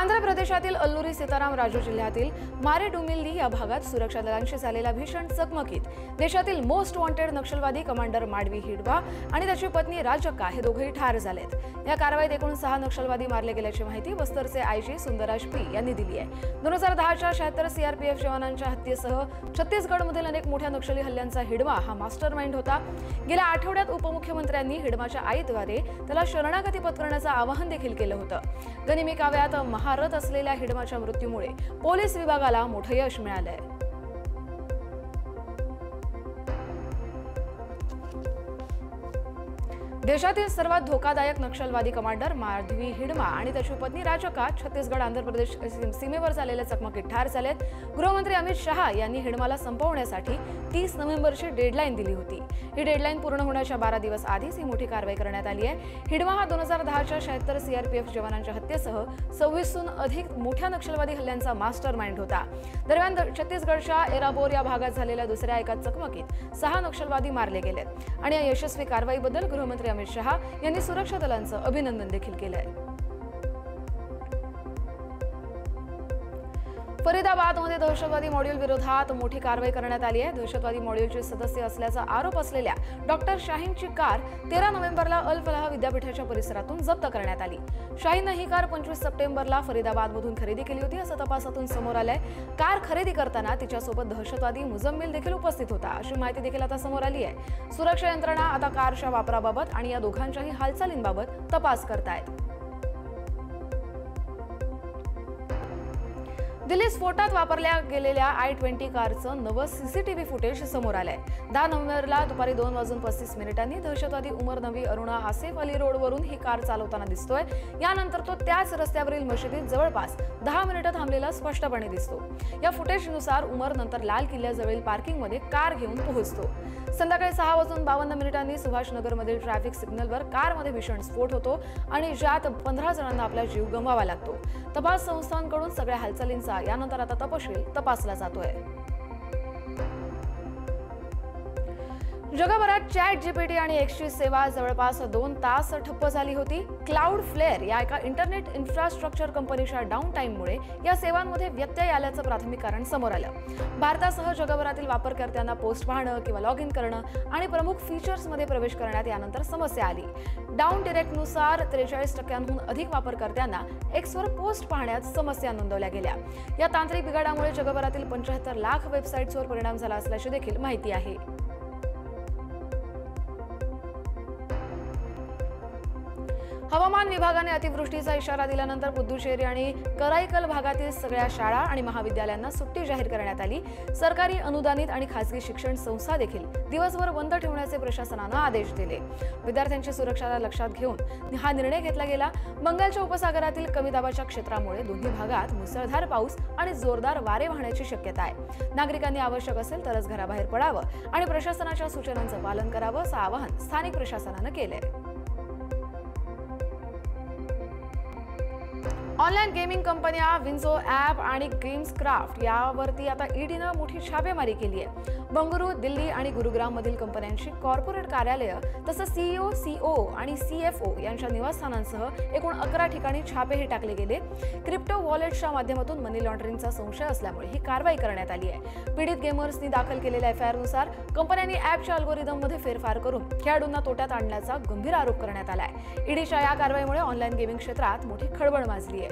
आंध्र प्रदेशातील अल्लुरी सीताराम राजू जिल्ह्यातील मारेडुमिल्ली या भागात सुरक्षा दलांशी झालेल्या भीषण चकमकीत देशातील मोस्ट वॉन्टेड नक्षलवादी कमांडर माडवी हिडवा आणि त्याची पत्नी राजक्का हे दोघेही ठार झालेत। या कारवाईत एकूण 6 नक्षलवादी मारले गेल्याची माहिती बस्तरचे आयजी सुंदराज पी यांनी दिली आहे। 2010च्या 76 सीआरपीएफ जवानांच्या हत्येसह छत्तीसगडमधील अनेक मोठ्या नक्षली हल्ल्यांचा हिडवा हा मास्टरमाइंड होता। गेल्या आठवड्यात उपमुख्यमंत्र्यांनी हिडवाच्या आईद्वारे त्याला शरणागती पत्करण्याचं आवाहन देखील केलं होतं। गनिमी काव्यात महारथ असलेल्या हिडमाच्या मृत्यूमुळे पोलीस विभागाला मोठं यश मिळालंय। देशातील सर्वात धोकादायक नक्षलवादी कमांडर माधवी हिडमा आणि त्याची पत्नी राजक्का छत्तीसगड आंध्र प्रदेश सीमेवर झालेल्या चकमकीत ठार झालेत। गृहमंत्री अमित शहा यांनी हिडमाला संपवण्यासाठी 30 नोव्हेंबरची डेडलाईन दिली होती। ही डेडलाईन पूर्ण होण्याच्या 12 दिवस आधीच ही मोठी कारवाई करण्यात आली आहे। हिडमा हा 2010च्या 76 सीआरपीएफ जवानांच्या हत्येसह 26हून अधिक मोठ्या नक्षलवादी हल्ल्यांचा मास्टरमाइंड होता। दरम्यान छत्तीसगडच्या एराबोर या भागात झालेल्या दुसऱ्या एका चकमकीत 6 नक्षलवादी मारले गेलेत आणि या यशस्वी कारवाईबद्दल गृहमंत्री अमित शहा यांनी सुरक्षा दलांचं अभिनंदन देखील केलंय। फरीदाबादमध्ये दहशतवादी मॉड्यूल विरोधात मोठी कारवाई करण्यात आली आहे। दहशतवादी मॉड्यूलचे सदस्य असल्याचा आरोप असलेल्या डॉक्टर शाहीनची कार 13 नोव्हेंबरला अल फलाह विद्यापीठाच्या परिसरातून जप्त करण्यात आली। शाहीनने ही कार 25 सप्टेंबरला फरीदाबादमधून खरेदी केली होती असं तपासातून समोर आलंय। कार खरेदी करताना तिच्यासोबत दहशतवादी मुजम्मिल देखील उपस्थित होता अशी माहिती देखील आता समोर आली आहे। सुरक्षा यंत्रणा आता कारच्या वापराबाबत आणि या दोघांच्याही हालचालींबाबत तपास करतायत। दिल्ली स्फोटात वापरल्या गेलेल्या i20 कारचं नवं सीसीटीव्ही फुटेज समोर आलंय। 10 नोव्हेंबरला दुपारी 2:35 दहशतवादी उमर नबी अरुणा आसिफ अली रोडवरून ही कार चालवताना दिसतोय। यानंतर तो त्याच रस्त्यावरील मशिदीत जवळपास 10 मिनिटं थांबलेला स्पष्टपणे दिसतो। या फुटेजनुसार उमर नंतर लाल किल्ल्याजवळील पार्किंगमध्ये कार घेऊन पोहोचतो। संध्याकाळी 6:52 सुभाषनगरमधील ट्रॅफिक सिग्नलवर कारमध्ये भीषण स्फोट होतो आणि ज्यात 15 जणांना आपला जीव गमवावा लागतो। तपास संस्थांकडून सगळ्या हालचालींचा यानंतर आता तपशील तपासला जातोय। जगभरात चॅट जीपीटी आणि एक्सची सेवा जवळपास 2 तास ठप्प झाली होती। क्लाउडफ्लेअर या एका इंटरनेट इन्फ्रास्ट्रक्चर कंपनीच्या डाऊन टाइममुळे या सेवांमध्ये व्यत्यय आल्याचं प्राथमिक कारण समोर आलं। भारतासह जगभरातील वापरकर्त्यांना पोस्ट पाहणं किंवा लॉग इन करणं आणि प्रमुख फीचर्समध्ये प्रवेश करण्यात यानंतर समस्या आली। डाऊन डिरेक्टनुसार 43%हून अधिक वापरकर्त्यांना एक्सवर पोस्ट पाहण्यात समस्या नोंदवल्या गेल्या। या तांत्रिक बिघाडामुळे जगभरातील 75 लाख वेबसाईट्सवर परिणाम झाला असल्याची देखील माहिती आहे। हवामान विभागाने अतिवृष्टीचा इशारा दिल्यानंतर पुदुचेरी आणि कराईकल भागातील सगळ्या शाळा आणि महाविद्यालयांना सुट्टी जाहीर करण्यात आली। सरकारी अनुदानित आणि खासगी शिक्षण संस्था देखील दिवसभर बंद ठेवण्याचे प्रशासनानं आदेश दिले। विद्यार्थ्यांची सुरक्षा लक्षात घेऊन हा निर्णय घेतला गेला। बंगालच्या उपसागरातील कमी दाबाच्या क्षेत्रामुळे दोन्ही भागात मुसळधार पाऊस आणि जोरदार वारे वाहण्याची शक्यता आहे। नागरिकांनी आवश्यक असेल तरच घराबाहेर पडावं आणि प्रशासनाच्या सूचनांचं पालन करावं असं आवाहन स्थानिक प्रशासनानं केलंय। ऑनलाईन गेमिंग कंपन्या विंझो ॲप आणि गेम्सक्राफ्ट यावरती आता ईडीनं मोठी छापेमारी केली आहे। बंगळुरू, दिल्ली आणि गुरुग्राम मधील कंपन्यांची कॉर्पोरेट कार्यालयं तसंच सीईओ, सीओ आणि सीएफओ यांच्या निवासस्थानांसह एकूण 11 ठिकाणी छापेही टाकले गेले। क्रिप्टो वॉलेट्सच्या माध्यमातून मनी लॉन्ड्रिंगचा संशय असल्यामुळे ही कारवाई करण्यात आली आहे। पीडित गेमर्सनी दाखल केलेल्या एफआयआरनुसार कंपन्यांनी ॲपच्या अल्गोरिदममध्ये फेरफार करून खेळाडूंना तोट्यात आणल्याचा गंभीर आरोप करण्यात आला आहे। ईडीच्या या कारवाईमुळे ऑनलाईन गेमिंग क्षेत्रात मोठी खळबळ माजली आहे।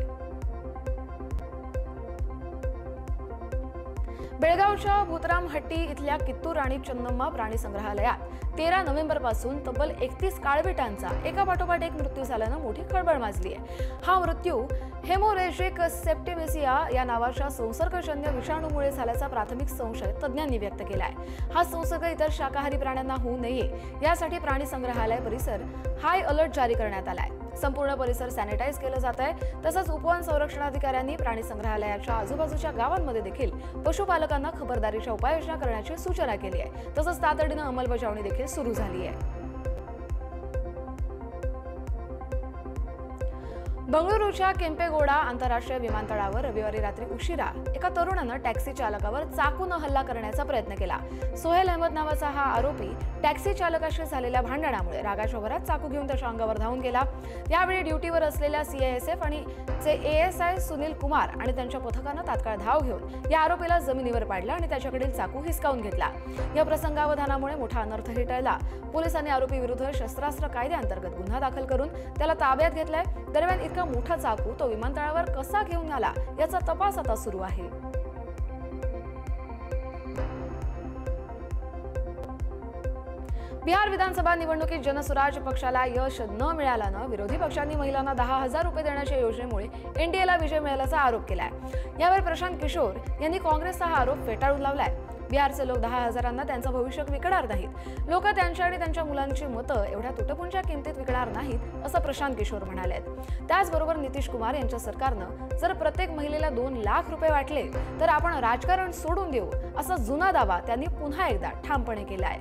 बेळगावच्या भूतरामहट्टी इथल्या कित्तूर राणी चन्नम्मा प्राणी संग्रहालयात 13 नोव्हेंबरपासून तब्बल 31 काळविटांचा एकापाठोपाठ एक मृत्यू झाल्यानं मोठी खळबळ माजली आहे। हा मृत्यू हेमोरेजिक सेप्टिमिसिया या नावाच्या संसर्गजन्य विषाणूमुळे झाल्याचा प्राथमिक संशय तज्ज्ञांनी व्यक्त केला आहे। हा संसर्ग इतर शाकाहारी प्राण्यांना होऊ नये यासाठी प्राणी संग्रहालय परिसर हाय अलर्ट जारी करण्यात आलाय। संपूर्ण परिसर सॅनिटाइज केलं जात आहे। तसंच उपवन संरक्षणाधिकाऱ्यांनी प्राणी संग्रहालयाच्या आजूबाजूच्या गावांमध्ये देखील पशुपालकांना खबरदारीच्या उपाययोजना करण्याची सूचना केली आहे। तसंच तातडीनं अंमलबजावणी देखील सुरू झाली आहे। बंगळुरूच्या केंपेगौडा आंतरराष्ट्रीय विमानतळावर रविवारी रात्री उशिरा एका तरुणानं टॅक्सी चालकावर चाकूने हल्ला करण्याचा प्रयत्न केला। सोहेल अहमद नावाचा हा आरोपी टॅक्सी चालकाशी झालेल्या भांडणामुळे रागाच्या भरात चाकू घेऊन त्याच्या अंगावर धावून गेला। यावेळी ड्युटीवर असलेल्या सीआयएसएफ आणि एएसआय सुनील कुमार आणि त्यांच्या पथकानं तात्काळ धाव घेऊन या आरोपीला जमिनीवर पाडलं आणि त्याच्याकडील चाकू हिसकावून घेतला। या प्रसंगावधानामुळे मोठा अनर्थही टळला। पोलिसांनी आरोपी विरुद्ध शस्त्रास्त्र कायद्याअंतर्गत गुन्हा दाखल करून त्याला ताब्यात घेतलाय। दरम्यान इतका मोठा चाकू तो विमानतळावर कसा घेऊन आला याचा तपास आता सुरू आहे। बिहार विधानसभा निवडणुकीत जनसुराज पक्षाला यश न मिळाल्यानं विरोधी पक्षांनी महिलांना 10,000 रुपये देण्याच्या योजनेमुळे एनडीएला विजय मिळाल्याचा आरोप केलाय। यावर प्रशांत किशोर यांनी काँग्रेसचा हा आरोप फेटाळून लावलाय। बिहारचे लोक 10,000रांना त्यांचं भविष्य विकणार नाहीत। लोक त्यांच्या आणि त्यांच्या मुलांची मतं एवढ्या तुटपुंच्या किमतीत विकणार नाहीत असं प्रशांत किशोर म्हणाले। त्याचबरोबर नितीश कुमार यांच्या सरकारनं जर प्रत्येक महिलेला 2 लाख रुपये वाटले तर आपण राजकारण सोडून देऊ असा जुना दावा त्यांनी पुन्हा एकदा ठामपणे केलाय।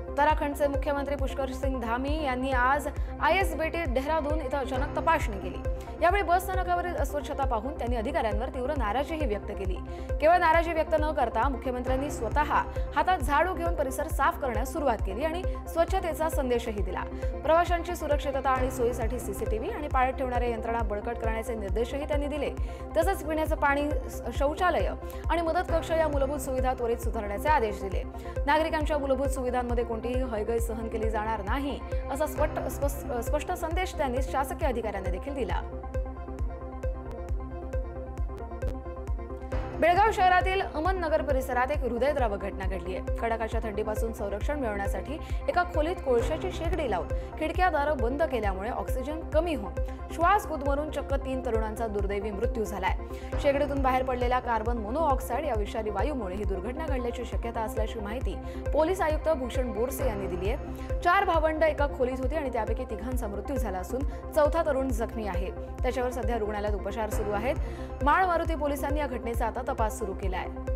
उत्तराखंडचे मुख्यमंत्री पुष्कर सिंग धामी यांनी आज आयएसबीटी डेहराडून इथं अचानक तपासणी केली। यावेळी बस स्थानकावरील अस्वच्छता पाहून त्यांनी अधिकाऱ्यांवर तीव्र नाराजीही व्यक्त केली। केवळ नाराजी व्यक्त न करता मुख्यमंत्र्यांनी स्वतः हातात झाडू घेऊन परिसर साफ करण्यास सुरुवात केली आणि स्वच्छतेचा संदेशही दिला। प्रवाशांची सुरक्षितता आणि सोयीसाठी सीसीटीव्ही आणि पाळत ठेवणाऱ्या यंत्रणा बळकट करण्याचे निर्देशही त्यांनी दिले। तसंच पिण्याचं पाणी, शौचालय आणि मदत कक्ष या मूलभूत सुविधा त्वरित सुधारण्याचे आदेश दिले। नागरिकांच्या मूलभूत सुविधांमध्ये कोणतीही हयगय सहन केली जाणार नाही असा स्पष्ट संदेश त्यांनी शासकीय अधिकाऱ्यांना देखील दिला। बेळगाव शहरातील अमन नगर परिसरात एक हृदयद्रावक घटना घडली आहे। कडाक्याच्या थंडीपासून संरक्षण मिळवण्यासाठी एका खोलीत कोळशाची शेगडी लावून खिडक्या दारं बंद केल्यामुळे ऑक्सिजन कमी होऊन श्वास गुदमरून चक्क 3 तरुणांचा दुर्दैवी मृत्यू झालाय। शेगडीतून बाहेर पडलेल्या कार्बन मोनोऑक्साईड या विषारी वायूमुळे ही दुर्घटना घडल्याची शक्यता असल्याची माहिती पोलीस आयुक्त भूषण बोरसे यांनी दिली आहे। 4 भावंड एका खोलीत होती आणि त्यापैकी 3घांचा मृत्यू झाला असून 4था तरुण जखमी आहे। त्याच्यावर सध्या रुग्णालयात उपचार सुरू आहेत। माळ मारुती पोलिसांनी या घटनेचा आता तपास सुरू केला आहे।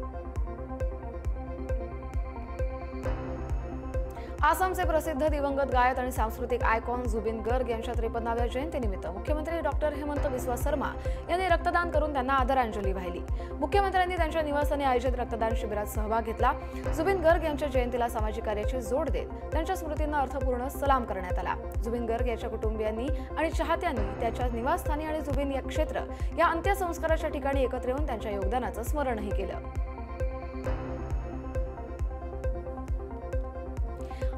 आसामचे प्रसिद्ध दिवंगत गायक आणि सांस्कृतिक आयकॉन जुबिन गर्ग यांच्या 53व्या जयंतीनिमित्त मुख्यमंत्री डॉक्टर हेमंत बिस्वा शर्मा यांनी रक्तदान करून त्यांना आदरांजली वाहिली। मुख्यमंत्र्यांनी त्यांच्या निवासस्थानी आयोजित रक्तदान शिबिरात सहभाग घेतला। जुबिन गर्ग यांच्या जयंतीला सामाजिक कार्याची जोड देत त्यांच्या स्मृतींना अर्थपूर्ण सलाम करण्यात आला। जुबिन गर्ग यांच्या कुटुंबियांनी आणि चाहत्यांनी त्याच्या निवासस्थानी आणि जुबिन या क्षेत्र या अंत्यसंस्काराच्या ठिकाणी एकत्र येऊन त्यांच्या योगदानाचं स्मरणही केलं।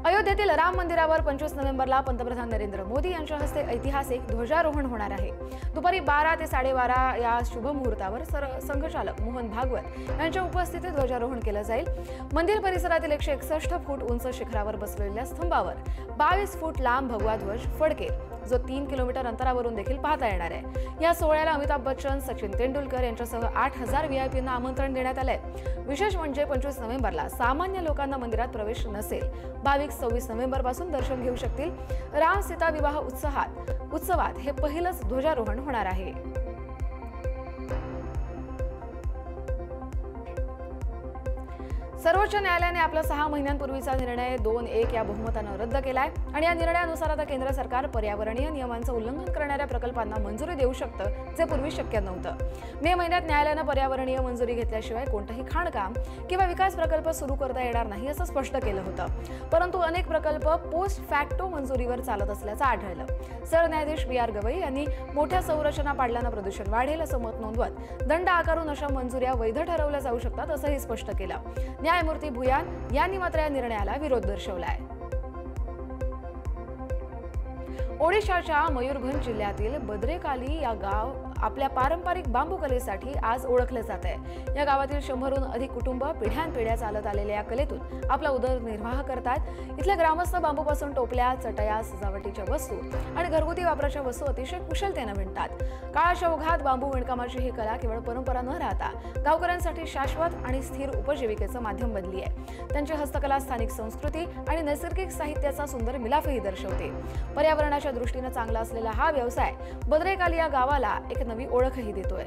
अयोध्येतील राम मंदिरावर 25 नोव्हेंबरला पंतप्रधान नरेंद्र मोदी यांच्या हस्ते ऐतिहासिक ध्वजारोहण होणार आहे। दुपारी 12 ते 12:30 या शुभ मुहूर्तावर संघचालक मोहन भागवत यांच्या उपस्थितीत ध्वजारोहण केलं जाईल। मंदिर परिसरातील 161 फूट उंच शिखरावर बसलेल्या स्तंभावर 22 फूट लांब भगवा ध्वज फडकेल, जो 3 किलोमीटर अंतरावरून देखील पाहता येणार आहे। या सोहळ्याला अमिताभ बच्चन, सचिन तेंडुलकर यांच्यासह 8000 व्हीआयपींना आमंत्रण देण्यात आलंय। विशेष म्हणजे 25 नोव्हेंबरला सामान्य लोकांना मंदिरात प्रवेश नसेल। भाविक 26 नोव्हेंबरपासून दर्शन घेऊ शकतील। राम सीता विवाह उत्सवात हे पहिलंच ध्वजारोहण होणार आहे। सर्वोच्च न्यायालयाने आपला 6 महिन्यांपूर्वीचा निर्णय 2-1 या बहुमतानं रद्द केलाय आणि या निर्णयानुसार आता केंद्र सरकार पर्यावरणीय नियमांचं उल्लंघन करणाऱ्या प्रकल्पांना मंजुरी देऊ शकतं, जे पूर्वी शक्य नव्हतं। मे महिन्यात न्यायालयानं पर्यावरणीय मंजुरी घेतल्याशिवाय कोणतंही खाणकाम किंवा विकास प्रकल्प सुरू करता येणार नाही असं स्पष्ट केलं होतं। परंतु अनेक प्रकल्प पोस्ट फॅक्टो मंजुरीवर चालत असल्याचं आढळलं। सरन्यायाधीश BR गवई यांनी मोठ्या संरचना पाडल्यानं प्रदूषण वाढेल असं मत नोंदवत दंड आकारून अशा मंजुऱ्या वैध ठरवल्या जाऊ शकतात असंही स्पष्ट केलं। न्यायमूर्ती भुयान यांनी मात्र या निर्णयाला विरोध दर्शवलाय। ओडिशाच्या मयूरभंज जिल्ह्यातील बद्रेकाली या गाव आपल्या पारंपरिक बांबू कलेसाठी आज ओळखले जात आहे। या गावातील 100हून अधिक कुटुंब पिढ्यानपिढ्या चालत आलेल्या या कलेतून आपला उदरनिर्वाह करतात। इथले ग्रामस्थ बांबूपासून टोपल्या, चटया, सजावटीच्या वस्तू आणि घरगुती वापराच्या वस्तू अतिशय कुशलतेने विणतात। काळाच्या ओघात बांबू विणकामाची ही कला केवळ परंपरा न राहता गावकऱ्यांसाठी शाश्वत आणि स्थिर उपजीविकेचं माध्यम बनली आहे। त्यांची हस्तकला स्थानिक संस्कृती आणि नैसर्गिक साहित्याचा सुंदर मिलाफही दर्शवते। पर्यावरणाच्या दृष्टीने चांगला असलेला हा व्यवसाय बद्रेकाली या गावाला एक नवी ओळखही देतोय।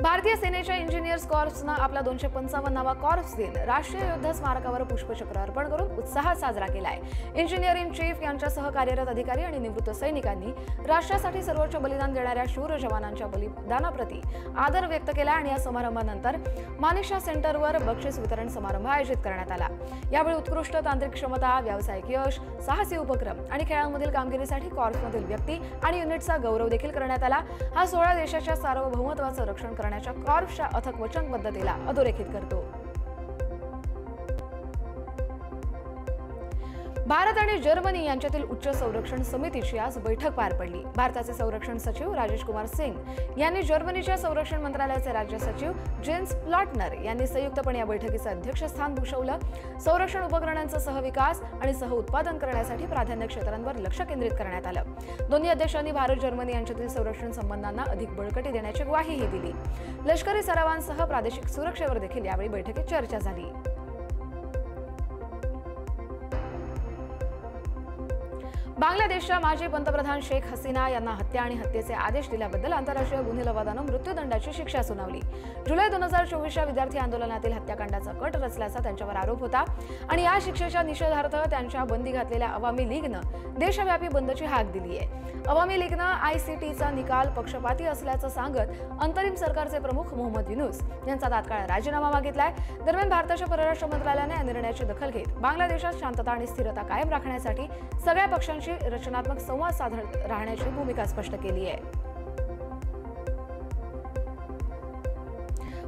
भारतीय सेनेच्या इंजिनियर्स कॉर्प्सनं आपला 255वा कॉर्प्स दिन राष्ट्रीय युद्ध स्मारकावर पुष्पचक्र अर्पण करून उत्साहात साजरा केलाय। इंजिनियर इन चीफ यांच्यासह कार्यरत अधिकारी आणि निवृत्त सैनिकांनी राष्ट्रासाठी सर्वोच्च बलिदान देणाऱ्या शूर जवानांच्या बलिदानाप्रती आदर व्यक्त केला आणि या समारंभानंतर मानेकशॉ सेंटरवर बक्षीस वितरण समारंभ आयोजित करण्यात आला। यावेळी उत्कृष्ट तांत्रिक क्षमता, व्यावसायिक यश, साहसी उपक्रम आणि खेळांमधील कामगिरीसाठी कॉर्प्समधील व्यक्ती आणि युनिटचा गौरव देखील करण्यात आला। हा सोहळा देशाच्या सार्वभौमत्वाचं रक्षण करण्याच्या कॉर्प्सच्या अथक वचनबद्धतेला अधोरेखित करतो। भारत आणि जर्मनी यांच्यातील उच्च संरक्षण समितीची आज बैठक पार पडली। भारताचे संरक्षण सचिव राजेश कुमार सिंग यांनी जर्मनीच्या संरक्षण मंत्रालयाचे राज्य सचिव जेन्स प्लॉटनर यांनी संयुक्तपणे या बैठकीचे अध्यक्षस्थान भूषवलं। संरक्षण उपकरणांचा सहविकास आणि सहउत्पादन करण्यासाठी प्राधान्य क्षेत्रांवर लक्ष केंद्रित करण्यात आलं। दोन्ही अध्यक्षांनी भारत जर्मनी यांच्यातील संरक्षण संबंधांना अधिक बळकटी देण्याची ग्वाहीही दिली। लष्करी सरावांसह प्रादेशिक सुरक्षेवर देखील यावेळी बैठकीत चर्चा झाली। बांगलादेशच्या माजी पंतप्रधान शेख हसीना यांना हत्या आणि हत्येचे आदेश दिल्याबद्दल आंतरराष्ट्रीय गुन्हे लवादानं मृत्यूदंडाची शिक्षा सुनावली। जुलै 2024च्या विद्यार्थी आंदोलनातील हत्याकांडाचा कट रचल्याचा त्यांच्यावर आरोप होता आणि या शिक्षेच्या निषेधार्थ त्यांच्या बंदी घातलेल्या अवामी लीगनं देशव्यापी बंदची हाक दिली आहे। अवामी लीगनं ICTचा निकाल पक्षपाती असल्याचं सांगत अंतरिम सरकारचे प्रमुख मोहम्मद युनूस यांचा तात्काळ राजीनामा मागितलाय। दरम्यान भारताच्या परराष्ट्र मंत्रालयाने या निर्णयाची दखल घेत बांगलादेशात शांतता आणि स्थिरता कायम राखण्यासाठी सगळ्या पक्षांशी रचनात्मक संवाद साधत राहण्याची भूमिका स्पष्ट केली आहे।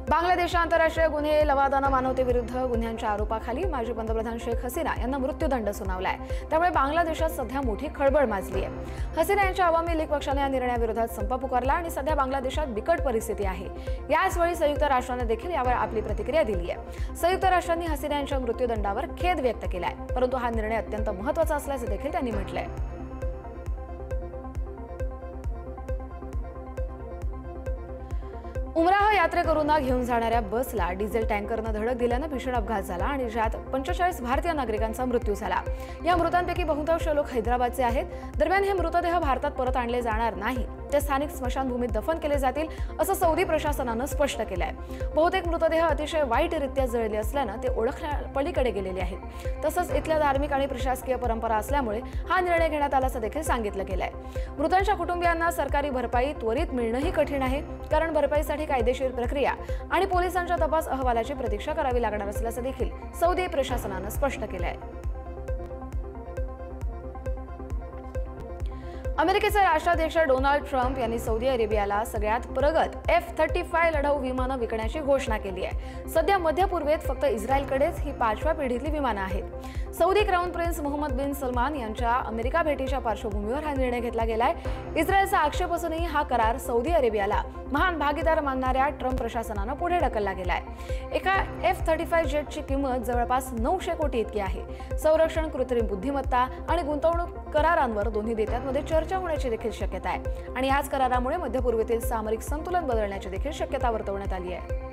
बांगलादेश आंतरराष्ट्रीय गुन्हे लवादानं मानवतेविरुद्ध गुन्ह्यांच्या आरोपाखाली माजी पंतप्रधान शेख हसीना यांना मृत्यूदंड सुनावलाय। त्यामुळे बांगलादेशात सध्या मोठी खळबळ माजली आहे। हसीना यांच्या अवामी लीग पक्षाने या निर्णयाविरोधात संप पुकारला आणि सध्या बांगलादेशात बिकट परिस्थिती आहे। याचवेळी संयुक्त राष्ट्राने देखील यावर आपली प्रतिक्रिया दिली आहे। संयुक्त राष्ट्रांनी हसीना यांच्या मृत्यूदंडावर खेद व्यक्त केलाय, परंतु हा निर्णय अत्यंत महत्त्वाचा असल्याचं देखील त्यांनी म्हटलंय। उमराह यात्रेकरूंना घेऊन जाणाऱ्या बसला डिझेल टँकरनं धडक दिल्यानं भीषण अपघात झाला आणि ज्यात 45 भारतीय नागरिकांचा मृत्यू झाला। या मृतांपैकी बहुतांश लोक हैदराबादचे आहेत। दरम्यान हे मृतदेह भारतात परत आणले जाणार नाही, ते स्थानिक स्मशानभूमीत दफन केले जातील असं सौदी प्रशासनानं स्पष्ट केलंय। बहुतेक मृतदेह अतिशय वाईटरित्या जळले असल्यानं ते ओळखण्यापलीकडे गेलेले आहेत। तसंच इथल्या धार्मिक आणि प्रशासकीय परंपरा असल्यामुळे हा निर्णय घेण्यात आल्याचं देखील सांगितलं गेलंय। मृतांच्या कुटुंबियांना सरकारी भरपाई त्वरित मिळणंही कठीण आहे, कारण भरपाईसाठी कायदेशीर प्रक्रिया आणि पोलिसांच्या तपास अहवालाची प्रतीक्षा करावी लागणार असल्याचं देखील सौदी प्रशासनानं स्पष्ट केलंय। अमेरिकेचे राष्ट्राध्यक्ष डोनाल्ड ट्रम्प यांनी सौदी अरेबियाला सगळ्यात प्रगत F-35 लढाऊ विमानं विकण्याची घोषणा केली आहे। सध्या मध्य पूर्वेत फक्त इस्रायलकडेच ही 5व्या पिढीतली विमानं आहेत। सौदी क्राऊन प्रिन्स मोहम्मद बिन सलमान यांच्या अमेरिका भेटीच्या पार्श्वभूमीवर हा निर्णय घेतला गेलाय। इस्रायलचा आक्षेप असूनही हा करार सौदी अरेबियाला महान भागीदार मानणाऱ्या ट्रम्प प्रशासनानं पुढे ढकलला गेलाय। एका F-35 जेटची किंमत जवळपास 900 कोटी इतकी आहे। संरक्षण, कृत्रिम बुद्धिमत्ता आणि गुंतवणूक करारांवर दोन्ही देशांमध्ये चर्चा होण्याची देखील शक्यता आहे आणि याच करारामुळे मध्य पूर्वेतील सामरिक संतुलन बदलण्याची देखील शक्यता वर्तवण्यात आली आहे।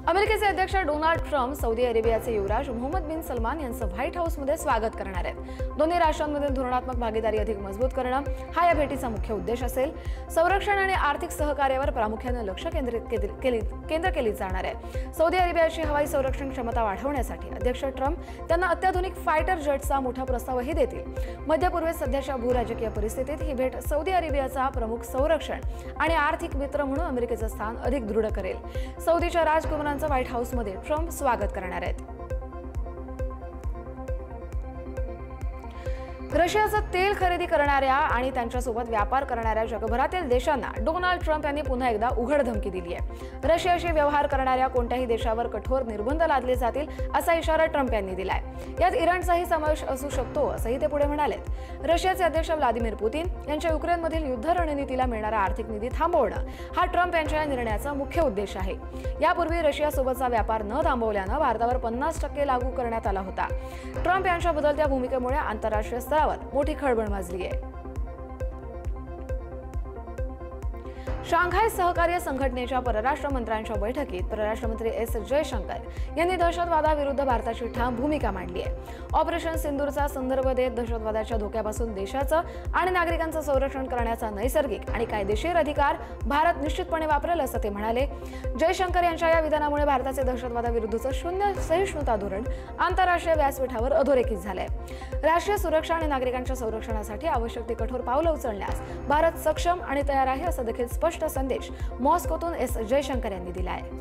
अमेरिकेचे अध्यक्ष डोनाल्ड ट्रम्प सौदी अरेबियाचे युवराज मोहम्मद बिन सलमान यांचं व्हाईट हाऊसमध्ये स्वागत करणार आहेत। दोन्ही राष्ट्रांमधील धोरणात्मक भागीदारी अधिक मजबूत करणं हा या भेटीचा मुख्य उद्देश असेल। संरक्षण आणि आर्थिक सहकार्यावर प्रामुख्याने लक्ष केंद्र केली जाणार आहे। सौदी अरेबियाची हवाई संरक्षण क्षमता वाढवण्यासाठी अध्यक्ष ट्रम्प त्यांना अत्याधुनिक फायटर जेटचा मोठा प्रस्तावही देतील। मध्य पूर्वेत सध्याच्या भूराजकीय परिस्थितीत ही भेट सौदी अरेबियाचा प्रमुख संरक्षण आणि आर्थिक मित्र म्हणून अमेरिकेचं स्थान अधिक दृढ करेल। सौदीच्या राजकुमारांचं व्हाईट हाऊसमध्ये ट्रम्प स्वागत करणार आहेत। रशियाचं तेल खरेदी करणाऱ्या आणि त्यांच्यासोबत व्यापार करणाऱ्या जगभरातील देशांना डोनाल्ड ट्रम्प यांनी पुन्हा एकदा उघड धमकी दिली आहे। रशियाशी व्यवहार करणाऱ्या कोणत्याही देशावर कठोर निर्बंध लादले जातील असा इशारा ट्रम्प यांनी दिलाय। यात इराणचाही समावेश असू शकतो असंही ते पुढे म्हणालेत। रशियाचे अध्यक्ष व्लादिमीर पुतीन यांच्या युक्रेनमधील युद्ध रणनीतीला मिळणारा आर्थिक निधी थांबवणं हा ट्रम्प यांच्या या निर्णयाचा मुख्य उद्देश आहे। यापूर्वी रशियासोबतचा व्यापार न थांबवल्यानं भारतावर 50% लागू करण्यात आला होता। ट्रम्प यांच्या बदलत्या भूमिकेमुळे आंतरराष्ट्रीय स्तरावर मोठी खळबळ माजली आहे। शांघाय सहकार्य संघटनेच्या परराष्ट्र मंत्र्यांच्या बैठकीत परराष्ट्र मंत्री एस जयशंकर यांनी दहशतवादाविरुद्ध भारताची ठाम भूमिका मांडली आहे। ऑपरेशन सिंदूरचा संदर्भ देत दहशतवादाच्या धोक्यापासून देशाचं आणि नागरिकांचं संरक्षण करण्याचा नैसर्गिक आणि कायदेशीर अधिकार भारत निश्चितपणे वापरेल असं ते म्हणाले। जयशंकर यांच्या या विधानामुळे भारताचे दहशतवादाविरुद्धचं शून्य सहिष्णुता धोरण आंतरराष्ट्रीय व्यासपीठावर अधोरेखित झालंय। राष्ट्रीय सुरक्षा आणि नागरिकांच्या संरक्षणासाठी आवश्यक ती कठोर पावलं उचलण्यास भारत सक्षम आणि तयार आहे असं देखील स्पष्ट संदेश मॉस्कोतून एस जयशंकर यांनी दिला आहे।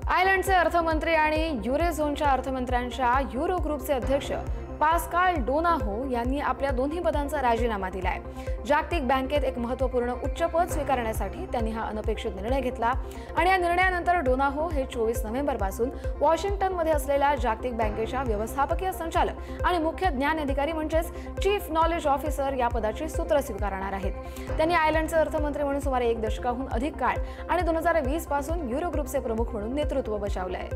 आयर्लंडचे अर्थमंत्री आणि युरोझोनच्या अर्थमंत्र्यांच्या युरो ग्रुपचे अध्यक्ष पास्काल डोनाहो यांनी आपल्या दोन्ही पदांचा राजीनामा दिलाय। जागतिक बँकेत एक महत्त्वपूर्ण उच्च पद स्वीकारण्यासाठी त्यांनी हा अनपेक्षित निर्णय घेतला आणि या निर्णयानंतर डोनाहो हे 24 नोव्हेंबर पासून वॉशिंग्टनमध्ये असलेल्या जागतिक बँकेच्या व्यवस्थापकीय संचालक आणि मुख्य ज्ञान अधिकारी म्हणजेच चीफ नॉलेज ऑफिसर या पदाची सूत्र स्वीकारणार आहेत। त्यांनी आयर्लंडचे अर्थमंत्री म्हणून सुमारे 1 दशकाहून अधिक काळ आणि 2020 पासून युरो ग्रुपचे प्रमुख म्हणून नेतृत्व बजावलंय।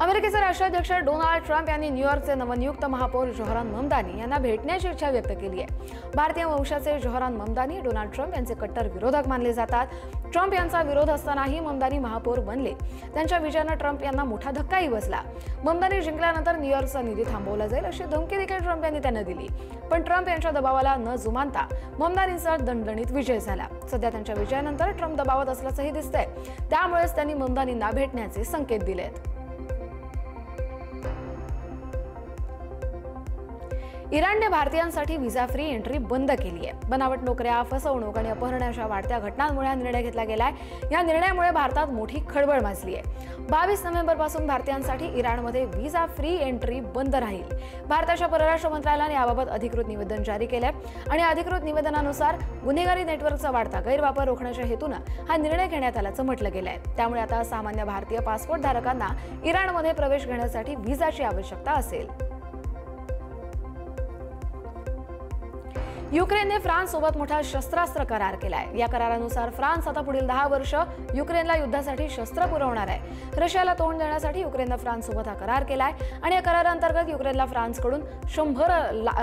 अमेरिकेचे राष्ट्राध्यक्ष डोनाल्ड ट्रम्प यांनी न्यूयॉर्कचे नवनियुक्त महापौर जोहरान ममदानी यांना भेटण्याची इच्छा व्यक्त केली आहे। भारतीय वंशाचे जोहरान ममदानी डोनाल्ड ट्रम्प यांचे कट्टर विरोधक मानले जातात। ट्रम्प यांचा विरोध असतानाही ममदानी महापौर बनले। त्यांच्या विजयानं ट्रम्प यांना मोठा धक्काही बसला। ममदानी जिंकल्यानंतर न्यूयॉर्कचा निधी थांबवला जाईल अशी धमकी देखील ट्रम्प यांनी त्यांना दिली, पण ट्रम्प यांच्या दबावाला न जुमानता ममदानींचा दणदणीत विजय झाला। सध्या त्यांच्या विजयानंतर ट्रम्प दबावात असल्याचंही दिसतंय, त्यामुळेच त्यांनी ममदानींना भेटण्याचे संकेत दिलेत। इराणने भारतीयांसाठी व्हिसा फ्री एंट्री बंद केली आहे। बनावट नोकऱ्या, फसवणूक आणि अपहरणाच्या वाढत्या घटनांमुळे हा निर्णय घेतला गेलाय। या निर्णयामुळे भारतात मोठी खळबळ माजली आहे। 22 नोव्हेंबर पासून भारतीयांसाठी इराणमध्ये व्हिसा फ्री एंट्री बंद राहील। भारताच्या परराष्ट्र मंत्रालयाने याबाबत अधिकृत निवेदन जारी केलंय आणि अधिकृत निवेदनानुसार गुन्हेगारी नेटवर्कचा वाढता गैरवापर रोखण्याच्या हेतूनं हा निर्णय घेण्यात आल्याचं म्हटलं गेलंय। त्यामुळे आता सामान्य भारतीय पासपोर्ट धारकांना इराणमध्ये प्रवेश घेण्यासाठी व्हिसाची आवश्यकता असेल। युक्रेनने फ्रान्स सोबत मोठा शस्त्रास्त्र करार केलाय। या करारानुसार फ्रान्स आता पुढील 10 वर्ष युक्रेनला युद्धासाठी शस्त्र पुरवणार आहे। रशियाला तोंड देण्यासाठी युक्रेनने फ्रान्स सोबत हा करार केलाय आणि या करारांतर्गत युक्रेनला फ्रान्सकडून 100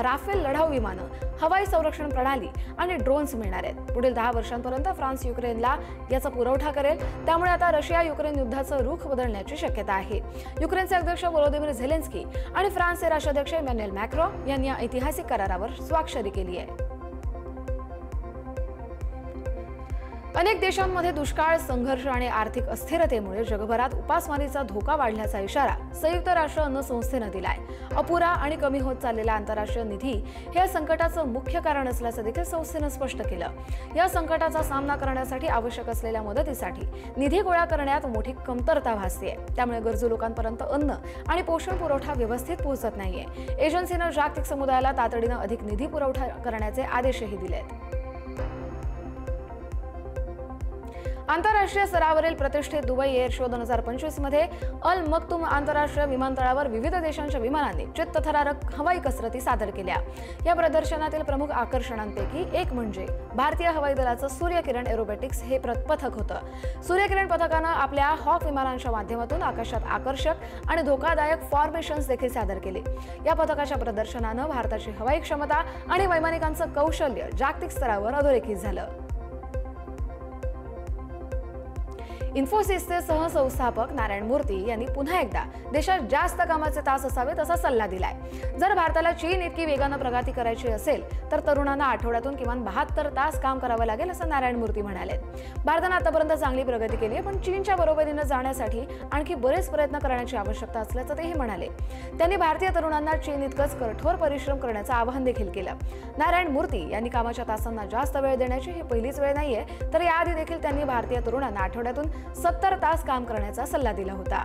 राफेल लढाऊ विमानं, हवाई संरक्षण प्रणाली आणि ड्रोन्स मिळणार आहेत। पुढील 10 वर्षांपर्यंत फ्रान्स युक्रेनला याचा पुरवठा करेल। त्यामुळे आता रशिया युक्रेन युद्धाचं रुख बदलण्याची शक्यता आहे। युक्रेनचे अध्यक्ष व्लोदिमीर झेलेन्स्की आणि फ्रान्सचे राष्ट्राध्यक्ष इमॅन्युएल मॅक्रॉन यांनी या ऐतिहासिक करारावर स्वाक्षरी केली आहे। अनेक देशांमध्ये दुष्काळ, संघर्ष आणि आर्थिक अस्थिरतेमुळे जगभरात उपासमारीचा धोका वाढल्याचा इशारा संयुक्त राष्ट्र अन्न संस्थेनं दिलाय। अपुरा आणि कमी होत चाललेला आंतरराष्ट्रीय निधी हे या संकटाचं मुख्य कारण असल्याचं देखील संस्थेनं स्पष्ट केलं। या संकटाचा सामना करण्यासाठी आवश्यक असलेल्या मदतीसाठी निधी गोळा करण्यात मोठी कमतरता भासते। त्यामुळे गरजू लोकांपर्यंत अन्न आणि पोषण पुरवठा व्यवस्थित पोहोचत नाहीये। एजन्सीनं जागतिक समुदायाला तातडीनं अधिक निधी पुरवठा करण्याचे आदेशही दिलेत। आंतरराष्ट्रीय स्तरावरील प्रतिष्ठित दुबई एअर शो 2025 मध्ये अल मक्तूम आंतरराष्ट्रीय विमानतळावर विविध देशांच्या विमानांनी चित्तथरारक हवाई कसरती सादर केल्या। या प्रदर्शनातील प्रमुख आकर्षणांपैकी एक म्हणजे भारतीय हवाई दलाचं सूर्यकिरण एरोबॅटिक्स हे पथक होतं। सूर्यकिरण पथकानं आपल्या हॉक विमानांच्या माध्यमातून आकाशात आकर्षक आणि धोकादायक फॉर्मेशन्स देखील सादर केले। या पथकाच्या प्रदर्शनानं भारताची हवाई क्षमता आणि वैमानिकांचं कौशल्य जागतिक स्तरावर अधोरेखित झालं। इन्फोसिसचे सहसंस्थापक नारायण मूर्ती यांनी पुन्हा एकदा देशात जास्त कामाचे तास असावेत असा सल्ला दिलाय। जर भारताला चीन इतकी वेगानं प्रगती करायची असेल तर तरुणांना आठवड्यातून किमान 72 तास काम करावं लागेल असं नारायण मूर्ती म्हणाले। भारतानं आतापर्यंत चांगली प्रगती केली आहे, पण चीनच्या बरोबरीनं जाण्यासाठी आणखी बरेच प्रयत्न करण्याची आवश्यकता असल्याचं तेही म्हणाले। त्यांनी भारतीय तरुणांना चीन इतकंच कठोर परिश्रम करण्याचं आवाहन देखील केलं। नारायण मूर्ती यांनी कामाच्या तासांना जास्त वेळ देण्याची ही पहिलीच वेळ नाहीये, तर याआधी देखील त्यांनी भारतीय तरुणांना आठवड्यातून 70 तास काम करण्याचा सल्ला दिला होता।